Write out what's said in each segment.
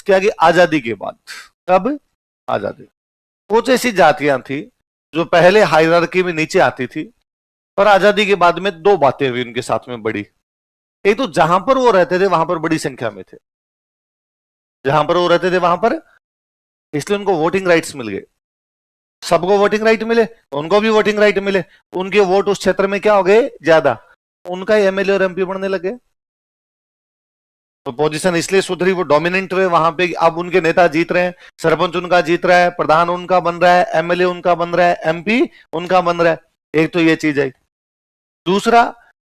किसके आगे? आजादी के बाद। कब? आजादी। कुछ ऐसी जातियां थी जो पहले हायरार्की में नीचे आती थी, पर आजादी के बाद में दो बातें हुई उनके साथ में बड़ी। एक तो जहां पर वो रहते थे वहां पर बड़ी संख्या में थे, जहां पर वो रहते थे वहां पर, इसलिए उनको वोटिंग राइट्स मिल गए। सबको वोटिंग राइट मिले, उनको भी वोटिंग राइट मिले, उनके वोट उस क्षेत्र में क्या हो गए? ज्यादा, उनका एमएलए और एमपी बनने लगे। तो पोजीशन इसलिए सुधरी, वो डोमिनेंट हुए वहां पे। अब उनके नेता जीत रहे हैं, सरपंच उनका जीत रहा है, प्रधान उनका बन रहा है, एमएलए उनका बन रहा है, एमपी उनका बन रहा है। एक तो ये चीज है। दूसरा,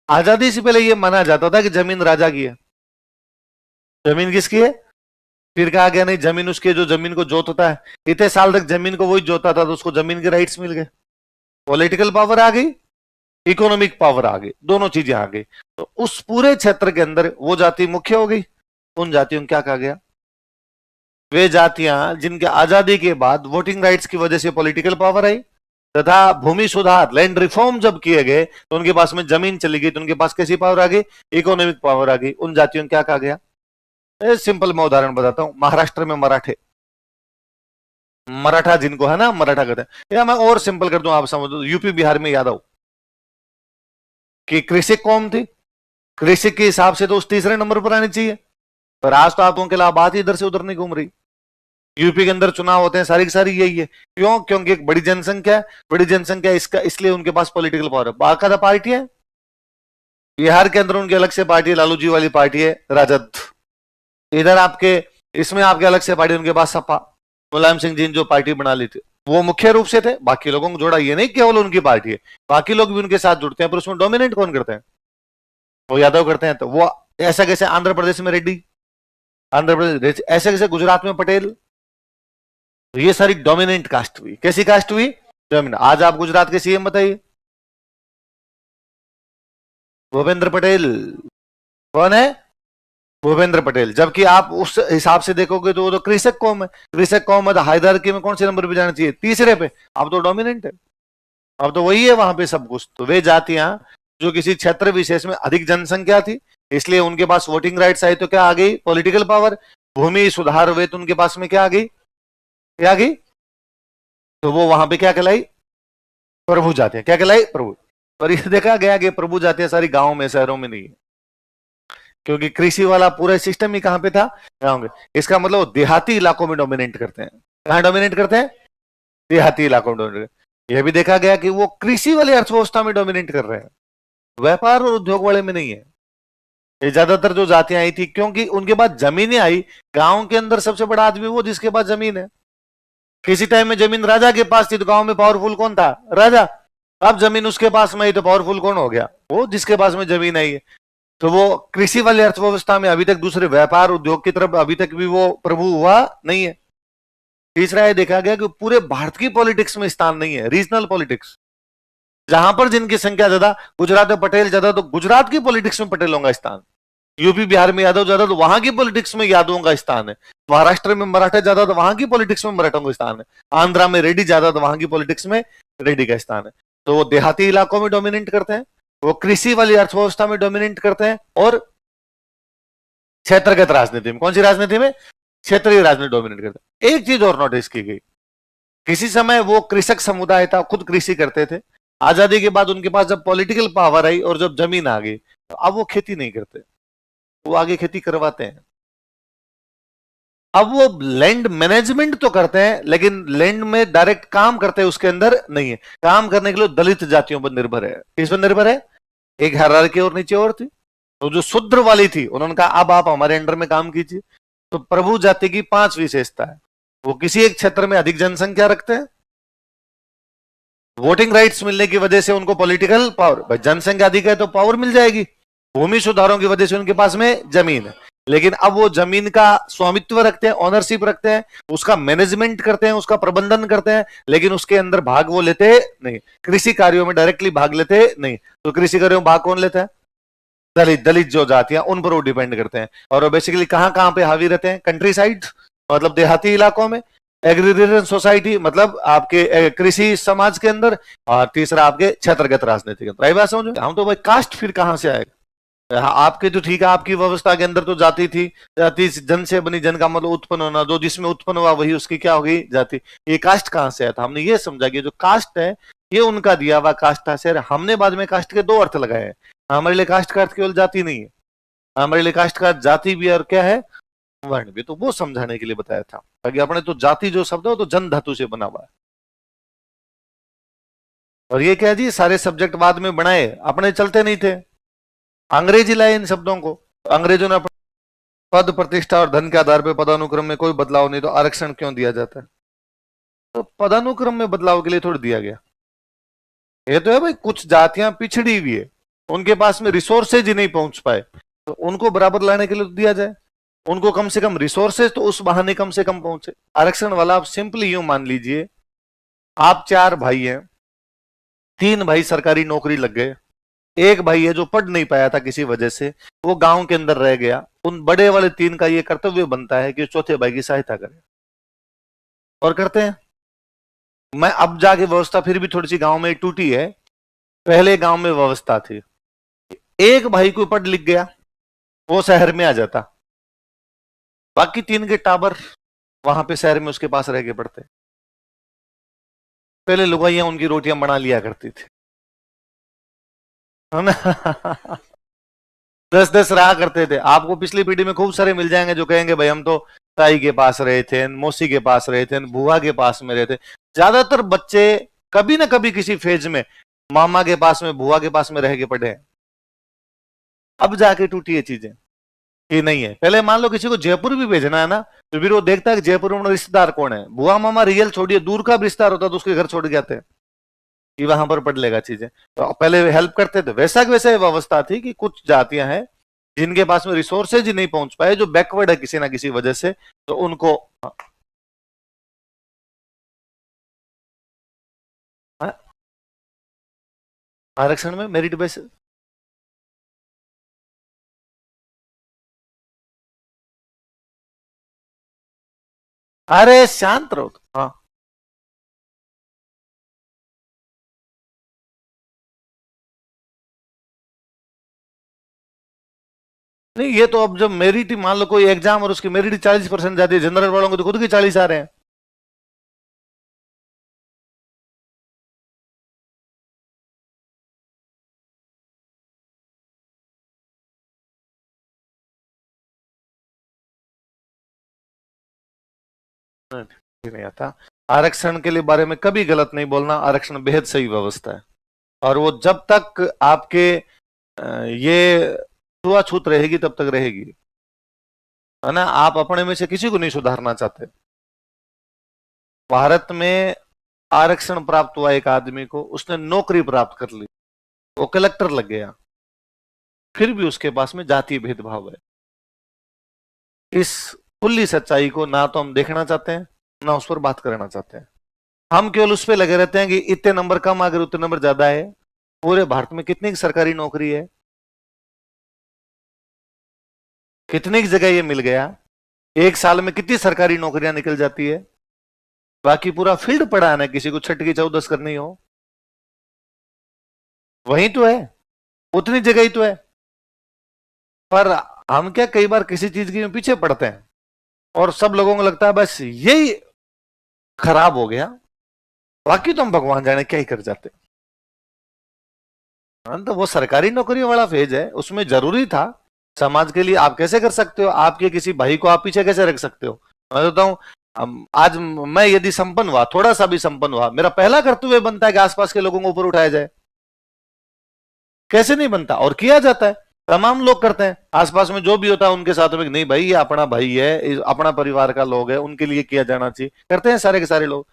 आजादी से पहले ये माना जाता था कि जमीन राजा की है। जमीन किसकी है? फिर कहा गया नहीं, जमीन उसके जो जमीन को जोतता है। इतने साल तक जमीन को वही जोता था, तो उसको जमीन के राइट्स मिल गए। पॉलिटिकल पावर आ गई, इकोनॉमिक पावर आ गई, दोनों चीजें आ गई। तो उस पूरे क्षेत्र के अंदर वो जाति मुख्य हो गई। उन जातियों को क्या कहा गया? वे जातियां जिनके आजादी के बाद वोटिंग राइट्स की वजह से पॉलिटिकल पावर आई, तथा भूमि सुधार, लैंड रिफॉर्म जब किए गए तो उनके पास में जमीन चली गई, तो उनके पास कैसी पावर आ गई? इकोनॉमिक पावर आ गई। उन जातियों को क्या कहा गया? सिंपल मैं उदाहरण बताता हूं। महाराष्ट्र में मराठे, मराठा जिनको है ना, मराठा कहते हैं। या मैं और सिंपल कर दूं, आप समझ दो, यूपी बिहार में यादव की कृषि कौम थी। कृषि के हिसाब से तो उस तीसरे नंबर पर आनी चाहिए, पर आज तो आप उनके अलावा बात ही इधर से उधर नहीं घूम रही। यूपी के अंदर चुनाव होते हैं, सारी की सारी यही है। क्यों? क्योंकि एक बड़ी जनसंख्या है, बड़ी जनसंख्या इसका, इसलिए उनके पास पॉलिटिकल पावर है। बाकायदा पार्टी है बिहार के अंदर, उनकी अलग से पार्टी है, लालू जी वाली पार्टी है राजद। इधर आपके इसमें आपके अलग से पार्टी, उनके पास सपा, मुलायम सिंह जी ने जो पार्टी बना ली थी, वो मुख्य रूप से थे। बाकी लोगों को जोड़ा, ये नहीं केवल उनकी पार्टी है, बाकी लोग भी उनके साथ जुड़ते हैं, पर उसमें डोमिनेट कौन करते हैं? वो यादव करते हैं। तो वो ऐसा कैसे आंध्र प्रदेश में रेड्डी, आंध्र प्रदेश, ऐसे कैसे गुजरात में पटेल। तो ये सारी डोमिनेंट कास्ट हुई। कैसी कास्ट हुई? डोमिनेंट। आज आप गुजरात के सीएम बताइए, भूपेंद्र पटेल। कौन है? भूपेंद्र पटेल। जबकि आप उस हिसाब से देखोगे तो वो तो कृषक कौम है। कृषक कौम है, हायरार्की में कौन से नंबर पे जाना चाहिए? तीसरे पे। अब तो डोमिनेंट है, अब तो वही है वहां पे सब कुछ। तो वे जातियां जो किसी क्षेत्र विशेष में अधिक जनसंख्या थी, इसलिए उनके पास वोटिंग राइट्स आई, तो क्या आ गई? Political power. भूमि सुधार हुए तो उनके पास में क्या आ गई? क्या आ गई? तो वो वहां पे क्या कहलाई? प्रभु जातियां। क्या कहलाई? प्रभु। पर यह देखा गया कि प्रभु जातियां सारी गांव में, शहरों में नहीं है, क्योंकि कृषि वाला पूरा सिस्टम ही कहां पे था? गांव में। इसका मतलब देहाती इलाकों में डोमिनेट करते हैं। कहां डोमिनेट करते हैं? देहाती इलाकों में डोमिनेट। यह भी देखा गया कि वो कृषि वाली अर्थव्यवस्था में डोमिनेट कर रहे हैं, व्यापार और उद्योग वाले में नहीं है। ये ज्यादातर जो जातियां आई थी, क्योंकि उनके पास जमीनें आई। गांव के अंदर सबसे बड़ा आदमी वो जिसके पास जमीन है। किसी टाइम में जमीन राजा के पास थी, तो गांव में पावरफुल कौन था? राजा। अब जमीन उसके पास में आई, तो पावरफुल कौन हो गया? वो जिसके पास में जमीन आई है। तो वो कृषि वाली अर्थव्यवस्था में अभी तक, दूसरे व्यापार उद्योग की तरफ अभी तक भी वो प्रभु हुआ नहीं है। तीसरा ये देखा गया कि पूरे भारत की पॉलिटिक्स में स्थान नहीं है, रीजनल पॉलिटिक्स। जहां पर जिनकी संख्या ज्यादा, गुजरात में पटेल ज्यादा, तो गुजरात की पॉलिटिक्स में पटेलों का स्थान। यूपी बिहार में यादव ज्यादा, तो वहां की पॉलिटिक्स में यादवों का स्थान है। महाराष्ट्र में मराठा ज्यादा, तो वहां की पॉलिटिक्स में मराठों का स्थान है। आंध्रा में रेड्डी ज्यादा, तो वहां की पॉलिटिक्स में रेड्डी का स्थान है। तो वो देहाती इलाकों में डोमिनेट करते हैं, वो कृषि वाली अर्थव्यवस्था में डोमिनेट करते हैं, और क्षेत्रगत राजनीति में, कौन सी राजनीति में? क्षेत्रीय राजनीति डोमिनेट करते हैं। एक चीज और नोटिस की गई, किसी समय वो कृषक समुदाय था, खुद कृषि करते थे। आजादी के बाद उनके पास जब पॉलिटिकल पावर आई और जब जमीन आ गई, तो अब वो खेती नहीं करते, वो आगे खेती करवाते हैं। अब वो लैंड मैनेजमेंट तो करते हैं, लेकिन लैंड में डायरेक्ट काम करते हैं उसके अंदर नहीं है। काम करने के लिए दलित जातियों पर निर्भर है। किस पर निर्भर है? एक हायरार्की और नीचे और थी, तो जो शूद्र वाली थी, उन्होंने कहा अब आप हमारे अंडर में काम कीजिए। तो प्रभु जाति की 5 विशेषता है। वो किसी एक क्षेत्र में अधिक जनसंख्या रखते हैं, वोटिंग राइट्स मिलने की वजह से उनको पॉलिटिकल पावर, भाई जनसंख्या अधिक है तो पावर मिल जाएगी। भूमि सुधारों की वजह से उनके पास में जमीन है, लेकिन अब वो जमीन का स्वामित्व रखते हैं, ओनरशिप रखते हैं, उसका मैनेजमेंट करते हैं, उसका प्रबंधन करते हैं, लेकिन उसके अंदर भाग वो लेते नहीं। कृषि कार्यों में डायरेक्टली भाग लेते नहीं। तो कृषि कार्यों में भाग कौन लेता है? दलित। दलित जो जातियां, उन पर वो डिपेंड करते हैं। और वो बेसिकली कहां कहां पे हावी रहते हैं? कंट्री साइड, मतलब देहाती इलाकों में। एग्रीरियन सोसाइटी, मतलब आपके कृषि समाज के अंदर। और तीसरा आपके क्षेत्रगत राजनीति के अंदर। बात समझ में? हम तो भाई कास्ट फिर कहां से आएगा? आपके तो ठीक है, आपकी व्यवस्था के अंदर तो जाति थी, जाति जन से बनी, जन का मतलब उत्पन्न होना, जो जिसमें उत्पन्न हुआ वही उसकी क्या होगी, जाति। ये कास्ट कहां से आया था? हमने ये समझा कि जो कास्ट है ये उनका दिया हुआ कास्ट है। हमने बाद में कास्ट के दो अर्थ लगाए हैं। हमारे लिए कास्ट का अर्थ केवल जाति नहीं है, हमारे लिए कास्ट का जाति भी और क्या है, वर्ण भी। तो वो समझाने के लिए बताया था, ताकि अपने तो जाति जो शब्द है वो तो जन धातु से बना हुआ है। और ये क्या जी, सारे सब्जेक्ट बाद में बनाए, अपने चलते नहीं थे, अंग्रेजी लाए इन शब्दों को। अंग्रेजों ने पद प्रतिष्ठा और धन के आधार पर पदानुक्रम में कोई बदलाव नहीं, तो आरक्षण क्यों दिया जाता है? तो पदानुक्रम में बदलाव के लिए थोड़ी दिया गया। ये तो है भाई, कुछ जातियां पिछड़ी हुई है, उनके पास में रिसोर्सेज ही नहीं पहुंच पाए, तो उनको बराबर लाने के लिए तो दिया जाए। उनको कम से कम रिसोर्सेज तो उस बहाने कम से कम पहुंचे। आरक्षण वाला आप सिंपली यूं मान लीजिए, आप 4 भाई हैं, 3 भाई सरकारी नौकरी लग गए, एक भाई है जो पढ़ नहीं पाया था किसी वजह से, वो गांव के अंदर रह गया। उन बड़े वाले 3 का ये कर्तव्य बनता है कि चौथे भाई की सहायता करें, और करते हैं। मैं अब जाके व्यवस्था फिर भी थोड़ी सी गांव में टूटी है, पहले गांव में व्यवस्था थी, एक भाई को पढ़ लिख गया वो शहर में आ जाता, बाकी 3 के टाबर वहां पे शहर में उसके पास रह के पढ़ते। पहले लुगाइयां उनकी रोटियां बना लिया करती थी, है ना? 10-10 रहा करते थे। आपको पिछली पीढ़ी में खूब सारे मिल जाएंगे जो कहेंगे भाई हम तो ताई के पास रहे थे, मौसी के पास रहे थे, बुआ के पास में रहे थे। ज्यादातर बच्चे कभी ना कभी किसी फेज में मामा के पास में, बुआ के पास में रह के पढ़े हैं। अब जाके टूटी ये चीजें कि नहीं है। पहले मान लो किसी को जयपुर भी भेजना है ना, तो फिर वो देखता है कि जयपुर में रिश्तेदार कौन है। बुआ मामा रियल छोड़िए, दूर का भी रिश्तेदार होता तो उसके घर छोड़ के आते हैं कि वहां पर पढ़ लेगा चीजें। तो पहले हेल्प करते थे। वैसा की वैसा व्यवस्था थी कि कुछ जातियां हैं जिनके पास में रिसोर्सेज ही नहीं पहुंच पाए, जो बैकवर्ड है किसी ना किसी वजह से, तो उनको आरक्षण में मेरिट बेस। अरे शांत रहो। हाँ, नहीं ये तो अब जब मेरिट, मान लो कोई एग्जाम और उसकी मेरिट 40% जाती है, जनरल वालों को तो खुद की 40 आ रहे हैं। नहीं आता। आरक्षण के लिए बारे में कभी गलत नहीं बोलना, आरक्षण बेहद सही व्यवस्था है। और वो जब तक आपके ये छुआछूत रहेगी तब तक रहेगी, है ना? आप अपने में से किसी को नहीं सुधारना चाहते। भारत में आरक्षण प्राप्त हुआ एक आदमी को, उसने नौकरी प्राप्त कर ली, वो कलेक्टर लग गया, फिर भी उसके पास में जातीय भेदभाव है। इस खुली सच्चाई को ना तो हम देखना चाहते हैं, ना उस पर बात करना चाहते हैं। हम केवल उस पर लगे रहते हैं कि इतने नंबर कम, अगर उतने नंबर ज्यादा है। पूरे भारत में कितनी सरकारी नौकरी है, कितनी जगह ये मिल गया, एक साल में कितनी सरकारी नौकरियां निकल जाती है। बाकी पूरा फील्ड पड़ा है ना, किसी को छठ की चौदस करनी हो, वही तो है, उतनी जगह ही तो है। पर हम क्या कई बार किसी चीज के पीछे पड़ते हैं और सब लोगों को लगता है बस यही खराब हो गया, बाकी तो हम भगवान जाने क्या ही कर जाते। तो वो सरकारी नौकरियों वाला फेज है, उसमें जरूरी था समाज के लिए। आप कैसे कर सकते हो, आपके किसी भाई को आप पीछे कैसे रख सकते हो? मैं बताता हूं, आज मैं यदि संपन्न हुआ, थोड़ा सा भी संपन्न हुआ, मेरा पहला कर्तव्य बनता है कि आसपास के लोगों को ऊपर उठाया जाए। कैसे नहीं बनता, और किया जाता है, तमाम लोग करते हैं। आसपास में जो भी होता है उनके साथ में, नहीं भाई ये अपना भाई है, अपना परिवार का लोग है, उनके लिए किया जाना चाहिए, करते हैं सारे के सारे लोग।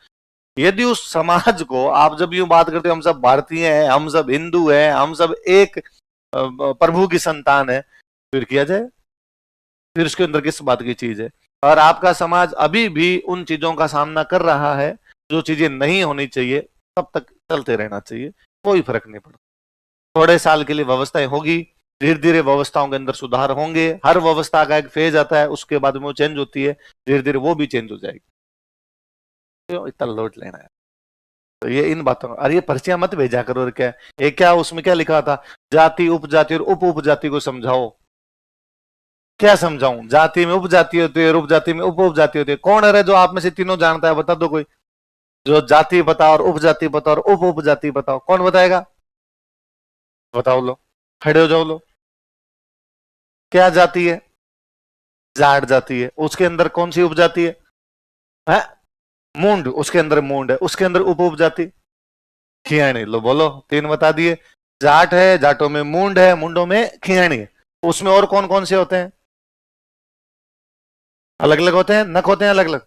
यदि उस समाज को आप जब यूं बात करते हो हम सब भारतीय हैं, हम सब हिंदू हैं, हम सब एक प्रभु की संतान है, फिर किया जाए, फिर उसके अंदर किस बात की चीज है? और आपका समाज अभी भी उन चीजों का सामना कर रहा है जो चीजें नहीं होनी चाहिए, तब तक चलते रहना चाहिए, कोई फर्क नहीं पड़ता। थोड़े साल के लिए व्यवस्थाएं होगी, धीरे धीरे व्यवस्थाओं के अंदर सुधार होंगे। हर व्यवस्था का एक फेज आता है, उसके बाद में वो चेंज होती है, धीरे धीरे वो भी चेंज हो जाएगी। तो इतना लोड लेना है। तो ये इन बातों, अरे ये पर्चियां मत भेजा करो। और क्या ये, क्या उसमें क्या लिखा था, जाति उपजाति और उप उपजाति को समझाओ। क्या समझाऊं, जाति में उपजाति होती है और उपजाति में उप उपजाति होती है। कौन है जो आप में से तीनों जानता है, बता दो कोई, जो जाति बताओ और उपजाति बताओ और उप उपजाति बताओ, कौन बताएगा? बताओ लो, खड़े हो जाओ लो। क्या जाति है? जाट जाति है। उसके अंदर कौन सी उपजाति है? मूंड, उसके अंदर मूंड है। उसके अंदर उप उपजाति खियाणी। लो बोलो, तीन बता दिए। जाट है, जाटों में मूंड है, मुंडों में खियाणी है। उसमें और कौन कौन से होते हैं? अलग अलग होते हैं, नक होते हैं अलग अलग।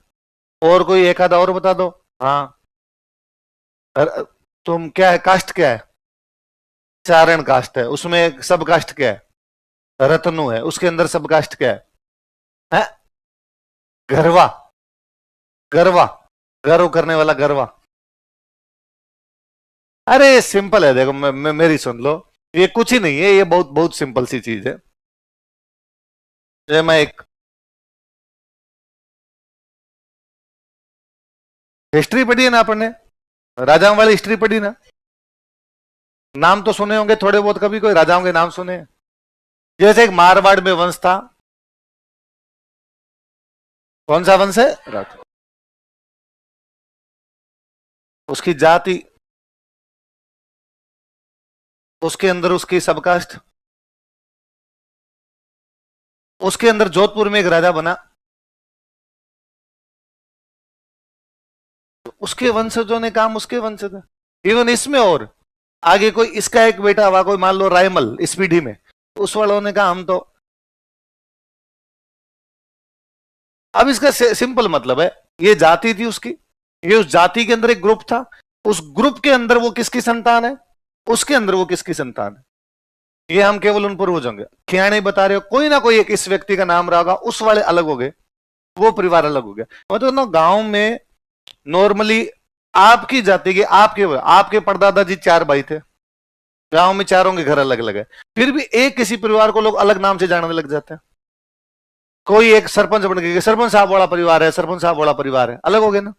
और कोई एक आधा और बता दो। हाँ, तुम क्या है, कास्ट क्या है? चारण कास्ट है। उसमें सब कास्ट क्या है? रत्नु है। उसके अंदर सब कास्ट क्या है? गरवा। गरवा, गर्व करने वाला गरवा। अरे सिंपल है, देखो मेरी सुन लो, ये कुछ ही नहीं है, ये बहुत बहुत सिंपल सी चीज है। ये मैं एक हिस्ट्री पढ़ी है ना आपने, राजाओं वाली हिस्ट्री पढ़ी ना, नाम तो सुने होंगे थोड़े बहुत, कभी कोई राजाओं के नाम सुने? जैसे एक मारवाड़ में वंश था। कौन सा वंश है? राठौर। उसकी जाति, उसके अंदर उसकी सबकास्ट। उसके अंदर जोधपुर में एक राजा बना, उसके वंशजों ने काम उसके वंशज। इवन इसमें और आगे कोई इसका एक बेटा हुआ, कोई मान लो रायमल इस पीढ़ी में, उस वालों ने कहा हम तो। अब इसका सिंपल मतलब है, ये जाति थी उसकी, ये उस जाति के अंदर एक ग्रुप था, उस ग्रुप के अंदर वो किसकी संतान है, उसके अंदर वो किसकी संतान है, ये हम केवल उन पूर्वजों के खियाने बता रहे हो। कोई ना कोई एक इस व्यक्ति का नाम रहा होगा, उस वाले अलग हो गए, वो परिवार अलग हो गया। मतलब ना गांव में नॉर्मली आपकी जाति के आपके आपके परदादा जी 4 भाई थे, गांव में चारों के घर अलग अलग है, फिर भी एक किसी परिवार को लोग अलग नाम से जानने लग जाते हैं। कोई एक सरपंच बन गया, सरपंच साहब वाला परिवार है, सरपंच साहब वाला परिवार है, अलग हो गए ना।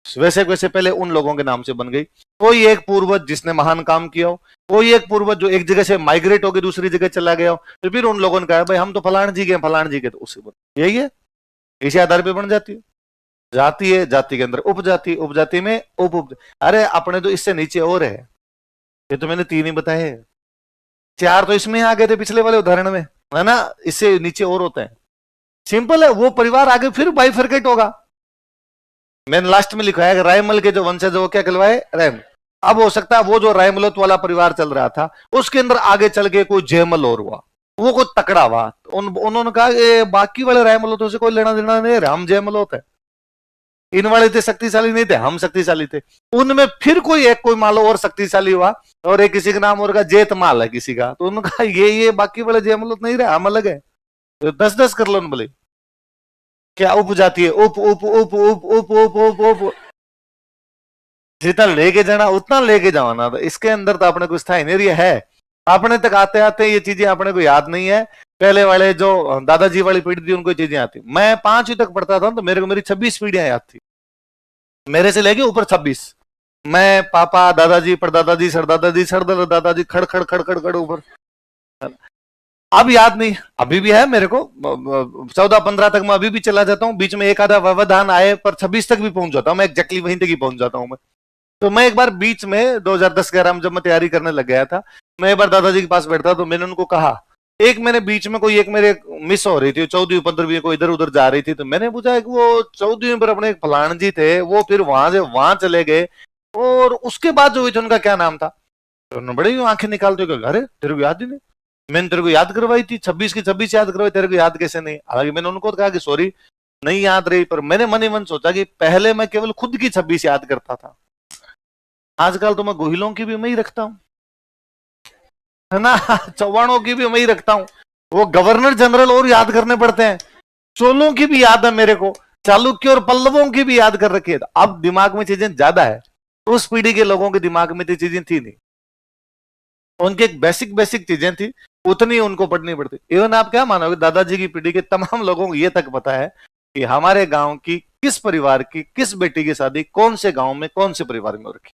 वैसे वैसे पहले उन लोगों के नाम से बन गई। कोई एक पूर्वज जिसने महान काम किया हो, कोई एक पूर्वज जो एक जगह से माइग्रेट होकर दूसरी जगह चला गया हो, तो फिर उन लोगों ने कहा भाई हम तो फलान जी के, फलान जी के, तो उससे बन, यही है, इसी आधार पर बन जाती है। जाति है, जाति के अंदर उपजाति, उपजाति में उप। अरे अपने तो इससे नीचे और है, ये तो मैंने 3 ही बताए, 4 तो इसमें आ गए थे पिछले वाले उदाहरण में, है ना। इससे नीचे और होते हैं। सिंपल है, वो परिवार आगे फिर बाइफरकेट होगा। मैंने लास्ट में लिखा है रायमल के जो वंशज वो क्या कहलवाए, रैम। अब हो सकता है वो जो रायमलोत वाला परिवार चल रहा था, उसके अंदर आगे चल के कोई जयमल और हुआ, वो कोई तकड़ा हुआ, उन्होंने कहा बाकी वाले रायमलोतों से कोई लेना देना नहीं है, हम जयमलोत है। इन वाले थे शक्तिशाली नहीं थे, हम शक्तिशाली थे। उनमें फिर कोई एक, कोई मान लो और शक्तिशाली हुआ, और एक किसी का नाम और का जेतमाल है किसी का, तो उन्होंने कहा ये बाकी वाले जयमलोत नहीं रहे, हम अलग है, तो 10-10 कर लो बोले। क्या उप जाती है, उप उप उप उप उप उप उप उप, जितना लेके जाना उतना लेके जाना। तो इसके अंदर तो अपने कुछ था ही नहीं है, अपने तक आते आते ये चीजें अपने को याद नहीं है। पहले वाले जो दादाजी वाली पीढ़ी थी उनको चीजें आती। मैं 5वीं तक पढ़ता था तो मेरे को मेरी 26 पीढ़ियां याद थी, मेरे से लेके ऊपर 26। मैं, पापा, दादाजी, परदादाजी, सरदादाजी, सरदादा दादाजी, खड़ खड़ खड़ खड़ खड़ ऊपर। अब याद नहीं, अभी भी है मेरे को 14-15 तक मैं अभी भी चला जाता हूँ, बीच में एक आधा व्यवधान आए, पर 26 तक भी पहुंच जाता हूँ मैं, एग्जैक्टली वहीं तक ही पहुंच जाता हूँ मैं। तो मैं एक बार बीच में 2010-11 में जब मैं तैयारी करने लग गया था, मैं एक बार दादाजी के पास बैठा, तो मैंने उनको कहा, एक मैंने बीच में कोई एक मेरे मिस हो रही थी, 14वीं-15वीं को इधर उधर जा रही थी, तो मैंने पूछा कि वो 14वीं पर अपने फलान जी थे, वो फिर वहां से वहां चले गए, और उसके बाद जो हुई थी उनका क्या नाम था? तो उन्होंने बड़ी आंखें निकालते हुए कहा, अरे तेरे को याद ही नहीं, मैंने तेरे को याद करवाई थी, 26 की 26 याद करवाई, तेरे को याद कैसे नहीं? हालांकि मैंने उनको कहा कि सॉरी नहीं याद रही, पर मैंने मन ही मन सोचा कि पहले मैं केवल खुद की 26 याद करता था, आजकल तो मैं गोहिलों की भी मैं ही रखता हूं, है ना। चौहानों की भी मैं ही रखता हूं, वो गवर्नर जनरल और याद करने पड़ते हैं, चोलों की भी याद है मेरे को, चालुक्य और पल्लवों की भी याद कर रखी है। अब दिमाग में चीजें ज्यादा है, उस पीढ़ी के लोगों के दिमाग में तो चीजें थी नहीं, उनकी एक बेसिक बेसिक चीजें थी, उतनी उनको पढ़नी पड़ती। इवन आप क्या मानोगे, दादाजी की पीढ़ी के तमाम लोगों को यह तक पता है कि हमारे गांव की किस परिवार की किस बेटी की शादी कौन से गांव में कौन से परिवार में हो रखी।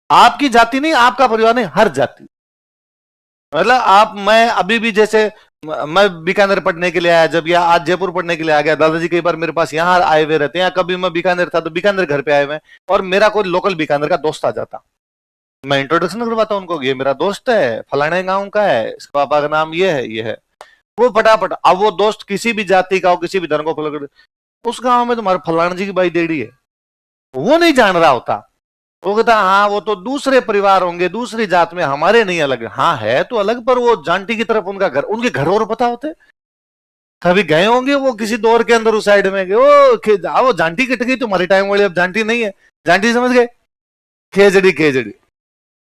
आपकी जाति नहीं, आपका परिवार नहीं, हर जाति। मतलब आप, मैं अभी भी जैसे मैं बीकानेर पढ़ने के लिए आया जब, या आज जयपुर पढ़ने के लिए आ गया, दादाजी कई बार मेरे पास यहाँ आए हुए रहते हैं, कभी मैं बीकानेर था तो बीकानेर घर पे आए हुए, और मेरा कोई लोकल बीकानेर का दोस्त आ जाता, मैं इंट्रोडक्शन करवाता हूं उनको, ये मेरा दोस्त है, फलाने गांव का है, इसके पापा का नाम ये है, ये है। वो फटाफट, अब वो दोस्त किसी भी जाति का हो, किसी भी धर्म को फॉलो कर, उस गांव में तुम्हारे फलाना जी की भाई देड़ी है, वो नहीं जान रहा होता। वो कहता हाँ वो तो दूसरे परिवार होंगे, दूसरी जात में, हमारे नहीं अलग। हाँ है तो अलग, पर वो जांटी की तरफ उनका घर, उनके घर और पता होते, कभी गए होंगे वो किसी दौर के अंदर उस साइड में गए, वो जांटी कट गई तुम्हारी टाइम वाली, अब जांटी नहीं है, जांटी समझ गए, खेजड़ी खेजड़ी।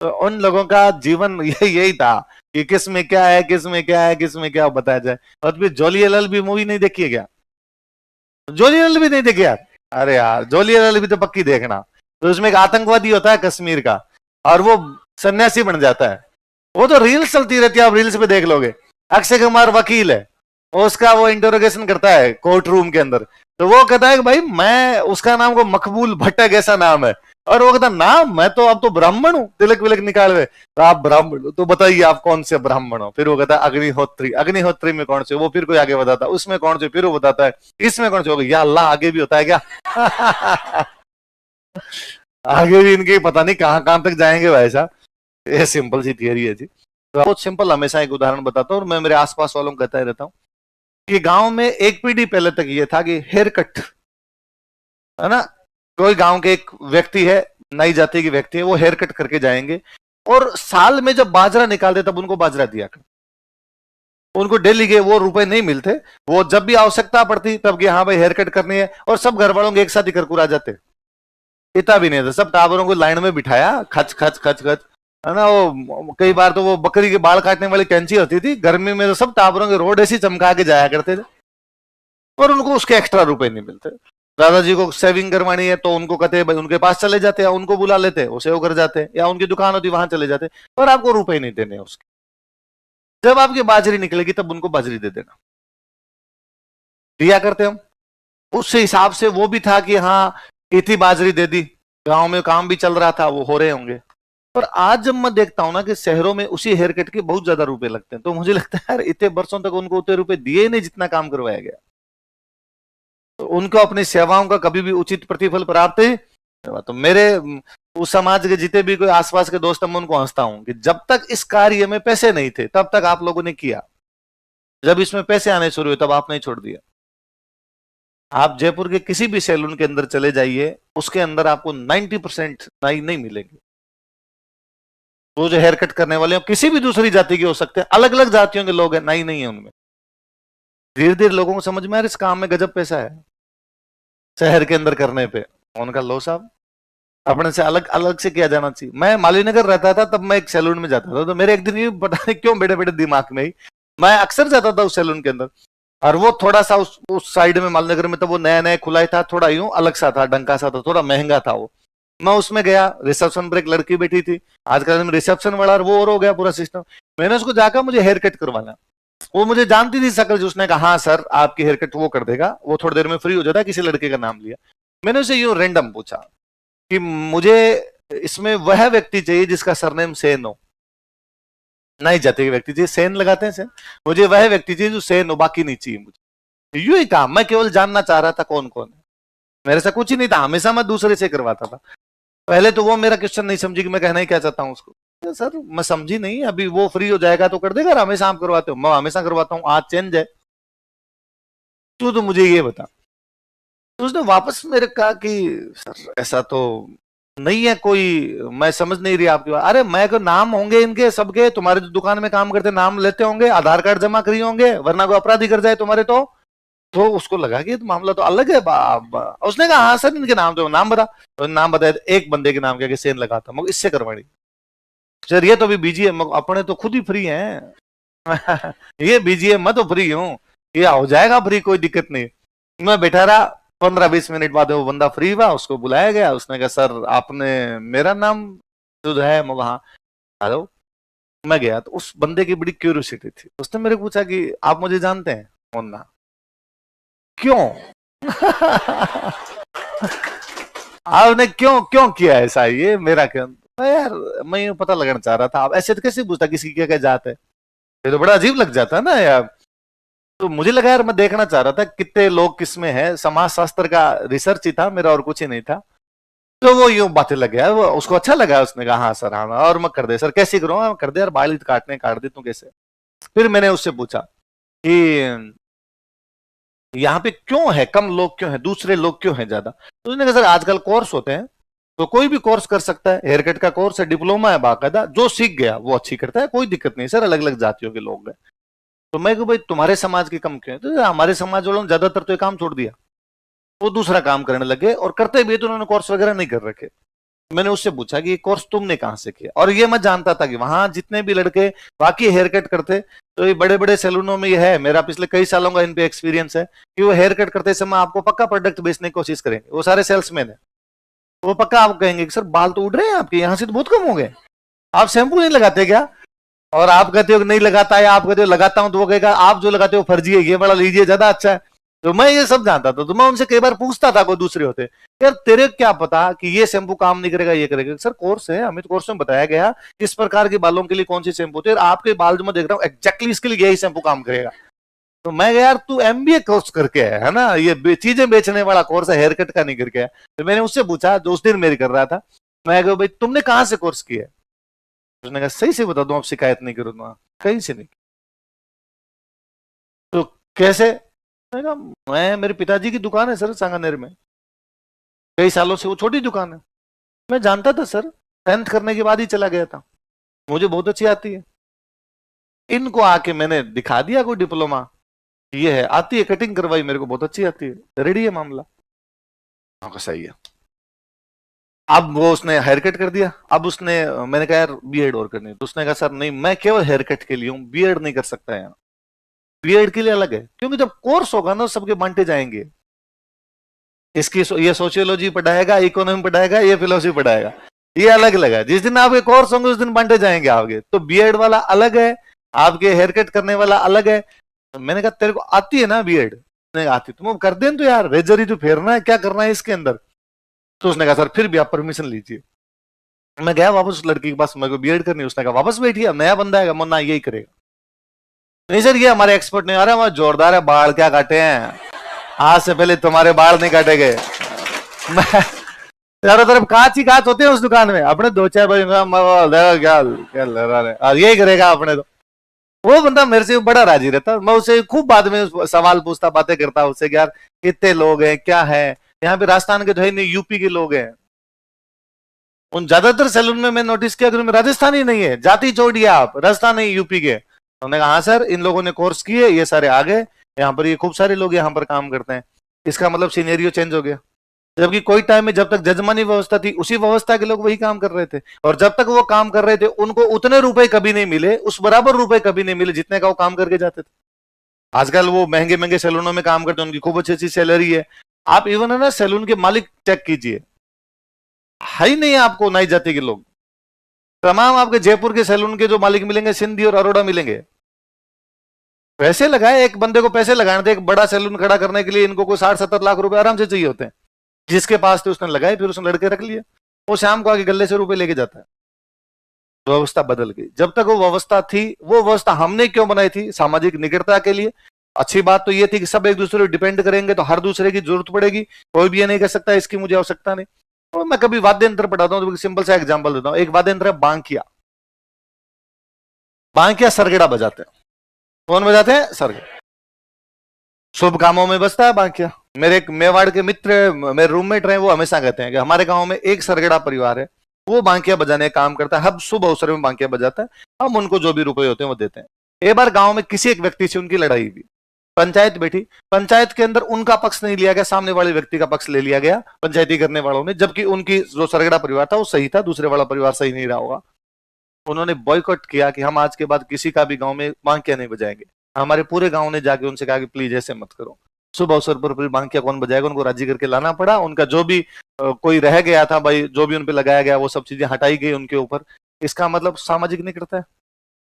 तो उन लोगों का जीवन यही था कि किस में क्या है, किस में क्या है, किस में क्या बताया जाए। और फिर जोली एल भी मूवी नहीं देखी है क्या? जोली एल भी नहीं देखी यार? अरे यार जोली एल भी तो पक्की देखना। तो उसमें एक आतंकवादी होता है कश्मीर का, और वो सन्यासी बन जाता है। वो तो रील्स चलती रहती है, आप रील्स पे देख लोगे। अक्षय कुमार वकील है, उसका वो इंटरोगेशन करता है कोर्ट रूम के अंदर, तो वो कहता है कि भाई मैं, उसका नाम को मकबूल भट्टक ऐसा नाम है, और वो कहता ना मैं तो अब तो ब्राह्मण हूँ, तिलक विलक निकाल हुए, तो आप ब्राह्मण हो तो बताइए आप कौन से ब्राह्मण हो? फिर वो कहता है अग्निहोत्री, अग्निहोत्री में कौन से, वो फिर कोई आगे बताता है उसमें कौन से, फिर वो बताता है इसमें कौन से, हो गया या अल्लाह आगे भी होता है क्या? आगे भी इनके पता नहीं कहां कहां तक जाएंगे भाई साहब। ये सिंपल सी थियरी है जी। तो बहुत सिंपल, हमेशा एक उदाहरण बताता हूँ, और मैं मेरे आसपास वालों को कहता ही रहता हूँ कि गांव में एक पीढ़ी पहले तक ये था कि हेयर कट, है ना, कोई गांव के एक व्यक्ति है, नई जाति की व्यक्ति है, वो हेयर कट करके जाएंगे, और साल में जब बाजरा निकालते तब उनको बाजरा दिया कर, उनको डेली के वो रुपए नहीं मिलते, वो जब भी आवश्यकता पड़ती तब कि हाँ भाई हेयर कट करनी है, और सब घर वालों के एक साथ ही करकुरा जाते, इतना भी नहीं था, सब टावरों को लाइन में बिठाया, खच खच खच खच, है ना। वो कई बार तो वो बकरी के बाल काटने वाली कैंची होती थी, गर्मी में तो सब टावरों के रोड ऐसी चमका के जाया करते थे, और उनको उसके एक्स्ट्रा रुपए नहीं मिलते। दादाजी को सेविंग करवानी है तो उनको कहते भाई उनके पास चले जाते, या उनको बुला लेते, वो सेव कर जाते, या उनकी दुकान होती वहां चले जाते, पर आपको रुपए नहीं देने उसके। जब आपकी बाजरी निकलेगी तब उनको बाजरी दे देना, दिया करते हम। उस हिसाब से वो भी था कि हाँ इतनी बाजरी दे दी, गांव में काम भी चल रहा था, वो हो रहे होंगे। पर आज जब मैं देखता हूं ना कि शहरों में उसी हेयर कट के बहुत ज्यादा रुपए लगते हैं, तो मुझे लगता है यार इतने वर्षों तक उनको उतने रुपए दिए ही नहीं जितना काम करवाया गया, तो उनको अपनी सेवाओं का कभी भी उचित प्रतिफल प्राप्त ही। तो मेरे उस समाज के जितने भी कोई आसपास के दोस्त हैं, मैं उनको हंसता हूं कि जब तक इस कार्य में पैसे नहीं थे तब तक आप लोगों ने किया, जब इसमें पैसे आने शुरू हुए तब आपने छोड़ दिया। आप जयपुर के किसी भी सैलून के अंदर चले जाइए, उसके अंदर आपको 90% नाई नहीं मिलेंगे। वो जो हेयर कट करने वाले हैं किसी भी दूसरी जाति के हो सकते हैं, अलग अलग जातियों के लोग हैं, नाई नहीं है उनमें। धीरे धीरे लोगों को समझ में आ रहा है इस काम में गजब पैसा है, शहर के अंदर करने पे। उनका लो साहब अपने से अलग अलग से किया जाना चाहिए। मैं मालीनगर रहता था तब मैं एक सैलून में जाता था, तो मेरे एक दिन ये पता नहीं क्यों बेटे बेटे दिमाग में ही मैं अक्सर जाता था उस सैलून के अंदर, और वो थोड़ा सा उस साइड में मालनगर में, तो वो नया नया खुला ही था, थोड़ा यूं अलग सा था, डंका सा था, थोड़ा महंगा था वो। मैं उसमें गया, रिसेप्शन पर एक लड़की बैठी थी, आजकल में रिसेप्शन वाला वो और हो गया पूरा सिस्टम। मैंने उसको जाकर मुझे हेयर कट करवाना, वो मुझे जानती थी शकल, जो उसने कहा हाँ सर आपकी हेयर कट वो कर देगा, वो थोड़ी देर में फ्री हो जाता है, किसी लड़के का नाम लिया। मैंने उसे यूं रैंडम पूछा कि मुझे इसमें वह व्यक्ति चाहिए जिसका सरनेम सेन हो, नहीं जाते के व्यक्ति चाहिए, सेन लगाते हैं सेन, मुझे वह व्यक्ति चाहिए जो सेन हो, बाकी नहीं चाहिए मुझे। यूं ही काम, मैं केवल जानना चाह रहा था कौन कौन है, मेरे से कुछ ही नहीं था, हमेशा मैं दूसरे से करवाता था। पहले तो वो मेरा क्वेश्चन नहीं समझी कि मैं कहना ही क्या चाहता हूँ उसको, तो सर मैं समझी नहीं, अभी वो फ्री हो जाएगा तो कर देगा, हमेशा आप करवाते हो? मैं हमेशा करवाता हूँ, आज चेंज है, तू तो मुझे ये बता। तो उसने वापस मेरे कहा कि सर ऐसा तो नहीं है कोई, मैं समझ नहीं रही आपकी बात। अरे मैं को नाम होंगे इनके सबके, तुम्हारे जो दुकान में काम करते नाम लेते होंगे, आधार कार्ड जमा करिए होंगे, वरना कोई अपराधी कर जाए तुम्हारे तो उसको लगा कि तो मामला तो अलग है। उसने कहा हाँ सर इनके नाम, तो नाम बता, तो नाम बताया, एक बंदे के नाम क्या सेन लगा था, मगर इससे करवानी सर, ये तो अभी बिजी है, अपने तो खुद ही फ्री हैं। ये बिजी है, मैं तो फ्री हूँ, ये हो जाएगा फ्री, कोई दिक्कत नहीं। मैं बैठा रहा, 15-20 मिनट बाद वो बंदा फ्री हुआ, उसको बुलाया गया, उसने कहा सर आपने मेरा नाम शुद्ध है, मैं वहां हेलो। मैं गया तो उस बंदे की बड़ी क्यूरियोसिटी थी, उसने मेरे पूछा कि आप मुझे जानते हैं? कौन ना, क्यों? आपने क्यों क्यों किया ऐसा? ये मेरा क्यों? यार मैं यूं पता लगाना चाह रहा था। आप ऐसे तो कैसे पूछता किसी की क्या क्या जात है? ये तो बड़ा अजीब लग जाता है ना यार। तो मुझे लगा यार मैं देखना चाह रहा था कितने लोग किस में है, समाज शास्त्र का रिसर्च ही था मेरा और कुछ ही नहीं था। तो वो यूं बातें लग गया, वो उसको अच्छा लगा, उसने कहा हाँ सर, हाँ और मैं कर दे सर, कैसे करूँ? मैं कर दे यार, बाल काटने काट दे तू कैसे। फिर मैंने उससे पूछा कि यहाँ पे क्यों है कम लोग, क्यों है दूसरे लोग क्यों है ज्यादा? तो उसने कहा सर आजकल कोर्स होते हैं, तो कोई भी कोर्स कर सकता है, हेयर कट का कोर्स है, डिप्लोमा है बाकायदा, जो सीख गया वो अच्छी करता है, कोई दिक्कत नहीं सर, अलग अलग जातियों के लोग हैं। तो मैं भाई तुम्हारे समाज के कम क्यों है? तो हमारे समाज वालों ने ज्यादातर तो ये काम छोड़ दिया, वो दूसरा काम करने लगे, और करते भी तो उन्होंने कोर्स वगैरह नहीं कर रखे। मैंने उससे पूछा कि ये कोर्स तुमने कहां से किया? और ये मैं जानता था कि वहां जितने भी लड़के बाकी हेयर कट करते, तो ये बड़े बड़े सैलूनों में ये है, मेरा पिछले कई सालों का इन पे एक्सपीरियंस है कि वो हेयर कट करते समय आपको पक्का प्रोडक्ट बेचने की कोशिश करेंगे, वो सारे सेल्समैन है। वो पक्का आपको कहेंगे कि सर बाल तो उड़ रहे हैं आपके, यहाँ से तो बहुत कम हो गए, आप शैम्पू नहीं लगाते क्या? और आप कहते हो कि नहीं लगाता है, आप कहते हो लगाता हूं, तो वो कहेगा आप जो लगाते हो फर्जी है, ये वाला लीजिए ज्यादा अच्छा है। तो मैं ये सब जानता था, तो मैं उनसे कई बार पूछता था, कोई दूसरे होते, यार तेरे क्या पता कि ये शैम्पू काम नहीं करेगा, ये करेगा? सर कोर्स है, हमें तो कोर्स में बताया गया इस प्रकार के बालों के लिए कौन सी शैम्पू होती है, आपके बाल जो मैं देख रहा हूँ एग्जैक्टली इसके लिए यही शैम्पू काम करेगा। तो मैं यार तू एमबीए कोर्स करके है ना, ये चीजें बेचने वाला कोर्स है, हेयर कट का नहीं करके है। तो मैंने उससे पूछा जो उस दिन मेरी कर रहा था, मैं कहा भाई तुमने कहाँ से कोर्स किया? उसने कहा सही से बता दूं, आप शिकायत नहीं करूंगा, कहीं से नहीं। तो कैसे? मैं कहा मैं, मेरे पिताजी की दुकान है सर सांगानेर में, कई सालों से वो छोटी दुकान है, मैं जानता था सर, 10th करने के बाद ही चला गया था, मुझे बहुत अच्छी आती है। इनको आके मैंने दिखा दिया कोई डिप्लोमा, ये है आती है, कटिंग करवाई, मेरे को बहुत अच्छी आती है, रेडी है मामला। सही है। अब वो उसने हेयर कट कर दिया, अब उसने, मैंने कहा यार बीएड और करनी है, तो उसने कहा सर नहीं, मैं केवल हेयर कट के लिए हूँ, बीएड नहीं कर सकता है, बीएड के लिए अलग है, क्योंकि जब कोर्स होगा ना सबके बांटे जाएंगे, इसकी ये सोशियोलॉजी पढ़ाएगा, इकोनॉमी पढ़ाएगा, ये फिलोसफी पढ़ाएगा, ये अलग अलग है, जिस दिन आपके कोर्स होंगे उस दिन बांटे जाएंगे आपके। तो बीएड वाला अलग है, आपके हेयर कट करने वाला अलग है। तो मैंने कहा तेरे को आती है ना बीएड? नहीं आती, तुम कर दे तो यार, रेजर ही तो फेरना है, क्या करना है इसके अंदर? तो उसने कहा सर फिर भी आप परमिशन लीजिए। मैं गया वापस उस लड़की के पास, मेरे को बीएड करनी, उसने कहा वापस बैठिए, नया बंदा आएगा, मुन्ना यही करेगा। नहीं सर ये हमारे एक्सपर्ट नहीं, अरे हमारे जोरदार है, बाल क्या काटे हैं, आज से पहले तुम्हारे बाल नहीं काटे गए। मैं चारों तरफ कांच ही कांच होते हैं उस दुकान में, अपने दो चार भाई क्या क्या लगा रहे, और यही करेगा अपने तो। वो बंदा मेरे से बड़ा राजी रहता, मैं उसे खूब बाद में सवाल पूछता, बातें करता उससे, यार कितने लोग हैं, क्या है यहाँ पे, राजस्थान के तो है नहीं, यूपी के लोग हैं। उन ज्यादातर सैलून में मैं नोटिस किया कि राजस्थानी नहीं है, जाति छोड़िए आप, राजस्थान नहीं यूपी के। उन्होंने कहा हाँ सर, इन लोगों ने कोर्स किए, ये सारे आ गए यहाँ पर, ये खूब सारे लोग यहाँ पर काम करते हैं, इसका मतलब सीनेरियो चेंज हो गया। जबकि कोई टाइम में जब तक जजमानी व्यवस्था थी, उसी व्यवस्था के लोग वही काम कर रहे थे, और जब तक वो काम कर रहे थे उनको उतने रुपए कभी नहीं मिले, उस बराबर रुपए कभी नहीं मिले जितने का वो काम करके जाते थे। आजकल वो महंगे महंगे सैलूनों में काम करते हैं, उनकी खूब अच्छी अच्छी सैलरी है। आप इवन है ना सैलून के मालिक चेक कीजिए, है ही नहीं आपको नाई जाति के लोग, तमाम आपके जयपुर के सैलून के जो मालिक मिलेंगे सिंधी और अरोड़ा मिलेंगे। पैसे लगाए, एक बंदे को पैसे लगाने थे एक बड़ा सैलून खड़ा करने के लिए, इनको कोई 60-70 लाख रुपए आराम से चाहिए होते हैं, जिसके पास थे उसने लगाए, फिर उसने लड़के रख लिए, वो शाम को आगे गले से रुपए लेके जाता है। व्यवस्था बदल गई, जब तक वो व्यवस्था थी, वो व्यवस्था हमने क्यों बनाई थी? सामाजिक निकटता के लिए। अच्छी बात तो ये थी कि सब एक दूसरे को डिपेंड करेंगे तो हर दूसरे की जरूरत पड़ेगी, कोई भी ये नहीं कह सकता इसकी मुझे आवश्यकता नहीं। तो मैं कभी वाद्य यंत्र पढ़ाता हूँ तो सिंपल सा एग्जांपल देता हूँ, एक वाद्य यंत्र है बांकिया, बांकिया सरगड़ा बजाते हैं, कौन बजाते हैं? सरगड़ा, शुभ कामों में बजता है बांकिया। मेरे एक मेवाड़ के मित्र, मेरे रूममेट रहे, वो हमेशा कहते हैं कि हमारे गांव में एक सरगड़ा परिवार है, वो बांकिया बजाने का काम करता है, हर शुभ अवसर में बांकिया बजाता है, हम उनको जो भी रुपए होते हैं वो देते हैं। एक बार गांव में किसी एक व्यक्ति से उनकी लड़ाई हुई, पंचायत बैठी, पंचायत के अंदर उनका पक्ष नहीं लिया गया, सामने वाले व्यक्ति का पक्ष ले लिया गया पंचायती करने वालों ने, जबकि उनकी जो सरगड़ा परिवार था वो सही था, दूसरे वाला परिवार सही नहीं रहा होगा। उन्होंने बॉयकॉट किया कि हम आज के बाद किसी का भी गांव में बांकिया नहीं बजाएंगे। हमारे पूरे गांव ने जाके उनसे कहा कि प्लीज ऐसे मत करो। शुभ अवसर पर फिर बांकिया कौन बजाएगा, उनको राजी करके लाना पड़ा। उनका जो भी कोई रह गया था भाई, जो भी उनपे लगाया गया वो सब चीजें हटाई गई उनके ऊपर। इसका मतलब सामाजिक निकटता है।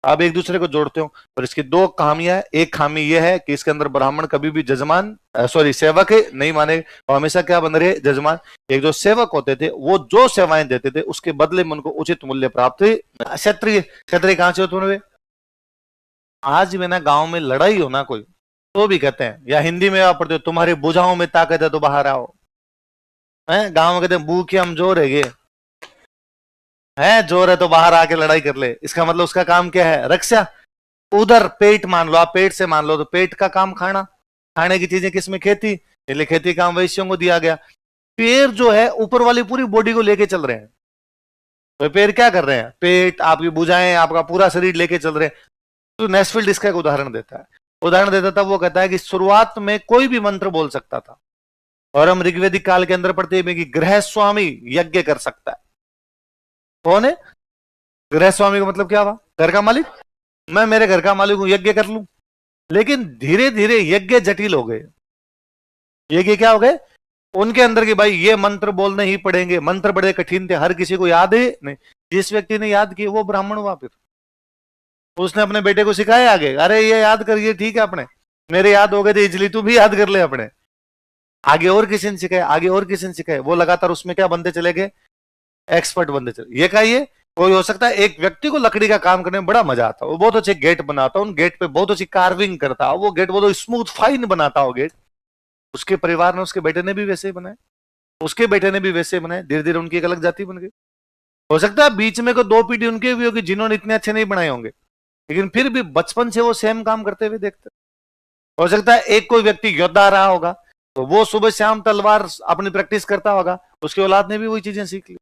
आप एक दूसरे को जोड़ते हो। पर इसकी दो खामियां है। एक खामी यह है कि इसके अंदर ब्राह्मण कभी भी जजमान सॉरी सेवक है नहीं माने, वो हमेशा क्या बन रहे जजमान। एक जो सेवक होते थे वो जो सेवाएं देते थे उसके बदले में उनको उचित मूल्य प्राप्त हुई। क्षत्रिय क्षत्रिय कहां से होते हुए? आज भी ना गांव में लड़ाई हो ना कोई तो भी कहते हैं, या हिंदी में आप पढ़ते हो, तुम्हारी भुजाओं में ताकत है तो बाहर आओ। है गांव में कहते हैं बू की हम जोर है जोर है तो बाहर आके लड़ाई कर ले। इसका मतलब उसका काम क्या है? रक्षा। उधर पेट मान लो, आप पेट से मान लो तो पेट का काम खाना, खाने की चीजें किसमें? खेती। इसलिए खेती काम वैश्यों को दिया गया। पैर जो है ऊपर वाली पूरी बॉडी को लेके चल रहे हैं। तो पैर क्या कर रहे हैं? पेट, आपकी भुजाएं, आपका पूरा शरीर लेके चल रहे हैं। तो नेस्फिल्ड इसका एक उदाहरण देता है। उदाहरण देता था, वो कहता है कि शुरुआत में कोई भी मंत्र बोल सकता था, और हम ऋग्वेदिक काल के अंदर पढ़ते हैं कि गृह स्वामी यज्ञ कर सकता है। कौन है गृह स्वामी? का मतलब क्या हुआ? घर का मालिक। मैं मेरे घर का मालिक हूं, यज्ञ कर लूं। लेकिन धीरे धीरे यज्ञ जटिल हो गए। यज्ञ क्या हो गए उनके अंदर कि भाई ये मंत्र बोलने ही पड़ेंगे। मंत्र बड़े कठिन थे, हर किसी को याद है नहीं। जिस व्यक्ति ने याद किए वो ब्राह्मण हुआ। फिर उसने अपने बेटे को सिखाया आगे, अरे ये याद करिए, ठीक है अपने मेरे याद हो गए थे इसलिए तू भी याद कर ले अपने। आगे और किसी ने सिखाए, आगे और किसी ने सिखाए, वो लगातार उसमें क्या बनते चले गए? एक्सपर्ट बनते चले। ये कहिए कोई हो सकता है एक व्यक्ति को लकड़ी का काम करने में बड़ा मजा आता है, वो बहुत अच्छे गेट बनाता है, उन गेट पे बहुत अच्छी कार्विंग करता है, वो गेट बहुत स्मूथ फाइन बनाता हो गेट। उसके परिवार ने, उसके बेटे ने भी वैसे ही बनाए, उसके बेटे ने भी वैसे ही बनाए, धीरे धीरे उनकी एक अलग जाति बन गई। हो सकता है बीच में कोई दो पीढ़ी उनके भी होगी जिन्होंने इतने अच्छे नहीं बनाए होंगे, लेकिन फिर भी बचपन से वो सेम काम करते हुए देखते। हो सकता है एक कोई व्यक्ति योद्धा रहा होगा तो वो सुबह शाम तलवार अपनी प्रैक्टिस करता होगा, उसकी औलाद ने भी वही चीजें सीख ली।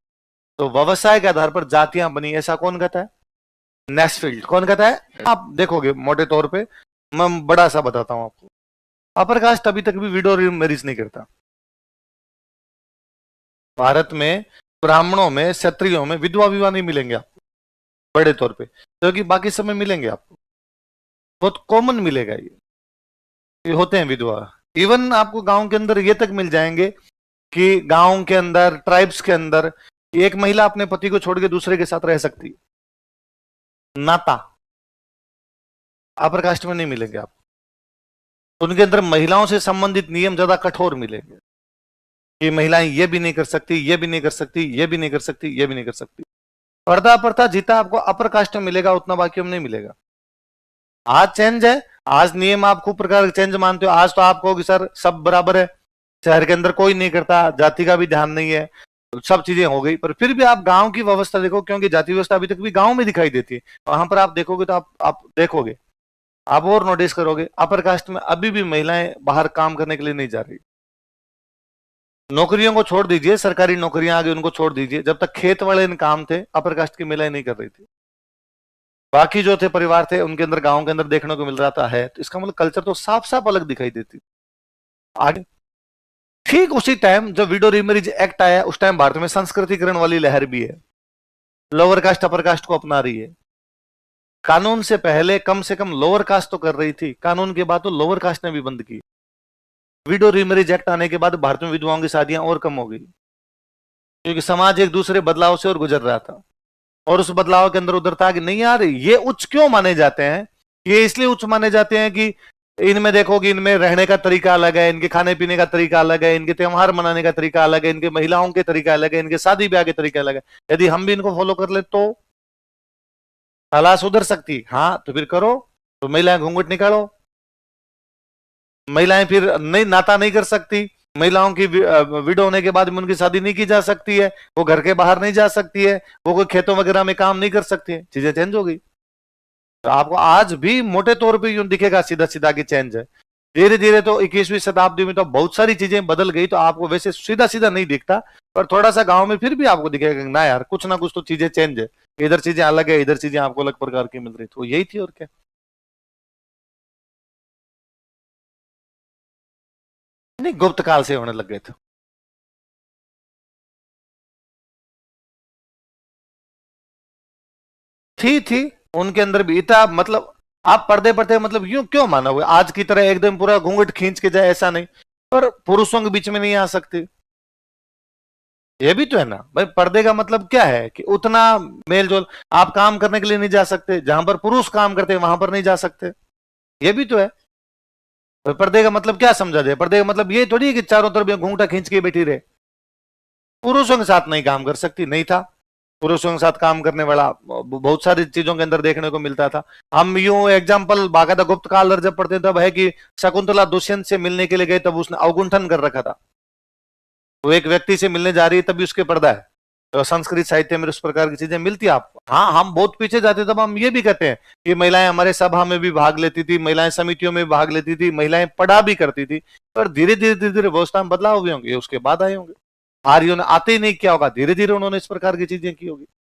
तो व्यवसाय के आधार पर जातियां बनी, ऐसा कौन कहता है? नेस्फील्ड। कौन कहता है? आप देखोगे मोटे तौर पे, मैं बड़ा सा बताता हूं आपको। अपर कास्ट अभी तक भी विडो मैरिज नहीं करता भारत में। ब्राह्मणों में, क्षत्रियों में विधवा विवाह नहीं मिलेंगे आपको बड़े तौर पे, क्योंकि बाकी सब में मिलेंगे आपको, बहुत कॉमन मिलेगा ये होते हैं विधवा। इवन आपको गांव के अंदर ये तक मिल जाएंगे कि गांव के अंदर, ट्राइब्स के अंदर एक महिला अपने पति को छोड़ के दूसरे के साथ रह सकती है। नाता अपर कास्ट में नहीं मिलेंगे आपको। उनके अंदर महिलाओं से संबंधित नियम ज्यादा कठोर मिलेंगे कि महिलाएं ये भी नहीं कर सकती, ये भी नहीं कर सकती, ये भी नहीं कर सकती, ये भी नहीं कर सकती। पर्दा पर्दा जितना आपको अपर कास्ट में मिलेगा उतना बाकी में नहीं मिलेगा। आज चेंज है, आज नियम आप खूब प्रकार चेंज मानते हो। आज तो आप कहोगे सर सब बराबर है, शहर के अंदर कोई नहीं करता, जाति का भी ध्यान नहीं है, सब चीजें हो गई। पर फिर भी आप गांव की व्यवस्था देखो, क्योंकि जाति व्यवस्था अभी तक भी गांव में दिखाई देती है। वहां पर आप देखोगे तो आप देखोगे, आप और नोटिस करोगे, अपर कास्ट में अभी भी महिलाएं बाहर काम करने के लिए नहीं जा रही। नौकरियों को छोड़ दीजिए, सरकारी नौकरियां आ गई उनको छोड़ दीजिए, जब तक खेत वाले काम थे अपर कास्ट की महिलाएं नहीं कर रही थी। बाकी जो थे परिवार थे उनके अंदर गांव के अंदर देखने को मिल रहा था है। तो इसका मतलब कल्चर तो साफ साफ अलग दिखाई देती। आगे ठीक उसी टाइम जब विडो रीमैरिज एक्ट आया, उस टाइम भारत में संस्कृतिकरण वाली लहर भी है, लोअर कास्ट अपर कास्ट को अपना रही है। कानून से पहले कम से कम लोअर कास्ट तो कर रही थी, कानून के बाद तो लोअर कास्ट ने भी बंद की। विडो रीमैरिज एक्ट आने के बाद भारत में विधवाओं की शादियां और कम हो गई, क्योंकि समाज एक दूसरे बदलाव से और गुजर रहा था, और उस बदलाव के अंदर उधर था कि नहीं यार ये उच्च क्यों माने जाते हैं? ये इसलिए उच्च माने जाते हैं कि इनमें देखोगे, इनमें रहने का तरीका अलग है, इनके खाने पीने का तरीका अलग है, इनके त्योहार मनाने का तरीका अलग है, इनके महिलाओं के तरीका अलग है, इनके शादी ब्याह के तरीका अलग है। यदि हम भी इनको फॉलो कर ले तो हालात सुधर सकती। हाँ तो फिर करो, तो महिलाएं घूंघट निकालो, महिलाएं फिर नहीं नाता नहीं कर सकती, महिलाओं की विडो होने के बाद में उनकी शादी नहीं की जा सकती है, वो घर के बाहर नहीं जा सकती है, वो कोई खेतों वगैरह में काम नहीं कर सकती है। चीजें चेंज हो गई। तो आपको आज भी मोटे तौर पे यूं दिखेगा सीधा सीधा की चेंज है। धीरे धीरे तो 21वीं शताब्दी में तो बहुत सारी चीजें बदल गई, तो आपको वैसे सीधा सीधा नहीं दिखता, पर थोड़ा सा गांव में फिर भी आपको दिखेगा ना यार कुछ ना कुछ तो चीजें चेंज है, इधर चीजें अलग है, इधर चीजें आपको अलग प्रकार की मिल रही। तो यही थी और क्या। नहीं गुप्त काल से होने लग गए थे। थी उनके अंदर भी इतना, मतलब आप पर्दे पर्दे मतलब यूं क्यों माना हुआ आज की तरह एकदम पूरा घूंघट खींच के जाए, ऐसा नहीं, पर पुरुषों के बीच में नहीं आ सकती। ये भी तो है ना भाई, पर्दे का मतलब क्या है कि उतना मेल जोल, आप काम करने के लिए नहीं जा सकते, जहां पर पुरुष काम करते हैं वहां पर नहीं जा सकते, ये भी तो है। तो पर्दे का मतलब क्या समझा जाए? पर्दे का मतलब ये थोड़ी है कि चारों तरफ घूंघटा खींच के बैठी रहे। पुरुषों के साथ नहीं काम कर सकती, नहीं था। पुरुषों के साथ काम करने वाला बहुत सारी चीजों के अंदर देखने को मिलता था। हम यूं एग्जाम्पल बाकायदा गुप्त काल जब पढ़ते तब है कि शकुंतला दुष्यंत से मिलने के लिए गए तब उसने अवगुंठन कर रखा था। वो एक व्यक्ति से मिलने जा रही है तभी उसके पर्दा है। तो संस्कृत साहित्य में उस प्रकार की चीजें मिलती है आपको। हाँ, हम बहुत पीछे जाते तब हम ये भी कहते हैं कि महिलाएं हमारे सभा में भी भाग लेती थी, महिलाएं समितियों में भी भाग लेती थी, महिलाएं पढ़ा भी करती थी। पर धीरे धीरे धीरे धीरे व्यवस्था में बदलाव हुए होंगे, उसके बाद आए होंगे। आर्यों ने आते ही नहीं किया होगा, धीरे धीरे उन्होंने इस प्रकार की चीजें की होगी।